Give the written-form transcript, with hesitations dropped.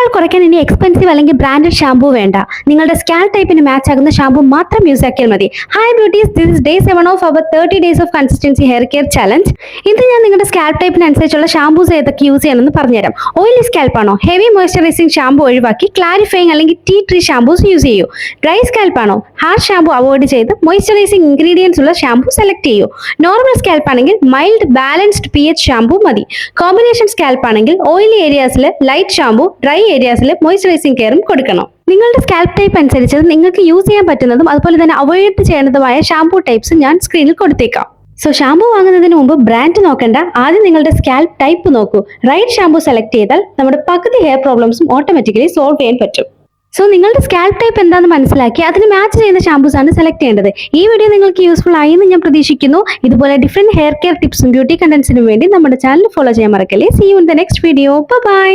മുടിഫാൾ കുറയ്ക്കാൻ ഇനി എക്സ്പെൻസീവ് അല്ലെങ്കിൽ ബ്രാൻഡഡ് ഷാമ്പൂ വേണ്ട. നിങ്ങളുടെ സ്കാൽപ് ടൈപ്പിന് മാച്ച് ആകുന്ന ഷാമ്പൂ മാത്രം യൂസ് ആക്കിയാൽ മതി. Hi beauties, this is day 7 of our 30 days of consistency hair care challenge. ഇത് ഞാൻ നിങ്ങളുടെ സ്കാൽപ് ടൈപ്പിനനുസരിച്ചുള്ള ഷാമ്പൂസ് ഏതൊക്കെ യൂസ് ചെയ്യണമെന്ന് പറഞ്ഞുതരാം. ഓയിലി സ്കാൽപ്പ് ആണോ, ഹെവി മോയ്സ്ചറൈസിംഗ് ഷാമ്പൂ ഒഴിവാക്കി ക്ലാരിഫയിങ് അല്ലെങ്കിൽ ടീ ട്രീ ഷാമ്പൂസ് യൂസ് ചെയ്യൂ. ഡ്രൈ സ്കാൽപ്പ് ആണോ, ഹാർഷ് ഷാമ്പൂ അവോയ്ഡ് ചെയ്ത് മോയ്സ്ചറൈസിംഗ് ഇൻഗ്രീഡിയൻസ് ഉള്ള ഷാമ്പൂ സെലക്ട് ചെയ്യൂ. നോർമൽ സ്കാൽപ്പ് ആണെങ്കിൽ മൈൽഡ് ബാലൻസ്ഡ് pH ഷാമ്പൂ മതി. കോമ്പിനേഷൻ സ്കാൽപ്പ് ആണെങ്കിൽ ഓയിലി ഏരിയാസിൽ ലൈറ്റ് ഷാമ്പൂ, ഡ്രൈ ഏരിയാസിൽ മോയ്സ്ചറൈസിംഗ് കെയറും കൊടുക്കണം. നിങ്ങളുടെ സ്കാൽപ് ടൈപ്പ് അനുസരിച്ച് നിങ്ങൾക്ക് യൂസ് ചെയ്യാൻ പറ്റുന്നതും അതുപോലെ തന്നെ അവോയ്ഡ് ചെയ്യേണ്ടതുമായ ഷാമ്പൂ ടൈപ്സ് ഞാൻ സ്ക്രീനിൽ കൊടുത്തേക്കാം. സോ ഷാമ്പൂ വാങ്ങുന്നതിന് മുമ്പ് ബ്രാൻഡ് നോക്കണ്ട, ആദ്യം നിങ്ങളുടെ സ്കാൽപ് ടൈപ്പ് നോക്കൂ. റൈറ്റ് ഷാമ്പൂ സെലക്ട് ചെയ്താൽ നമ്മുടെ പകുതി ഹെയർ പ്രോബ്ലംസും ഓട്ടോമാറ്റിക്കലി സോൾവ് ചെയ്യാൻ പറ്റും. സോ നിങ്ങളുടെ സ്കാൽപ് ടൈപ്പ് എന്താണെന്ന് മനസ്സിലാക്കി അതിന് മാച്ച് ചെയ്യുന്ന ഷാമ്പൂസ് ആണ് സെലക്ട് ചെയ്യേണ്ടത്. ഈ വീഡിയോ നിങ്ങൾക്ക് യൂസ്ഫുൾ ആയി എന്ന് ഞാൻ പ്രതീക്ഷിക്കുന്നു. ഇതുപോലെ ഡിഫറെന്റ് ഹെയർ കെയർ ടിപ്സും ബ്യൂട്ടി കണ്ടന്റ്സിനും വേണ്ടി നമ്മുടെ ചാനൽ ഫോളോ ചെയ്യാൻ മറക്കല്ലേ. See you in the next video. By.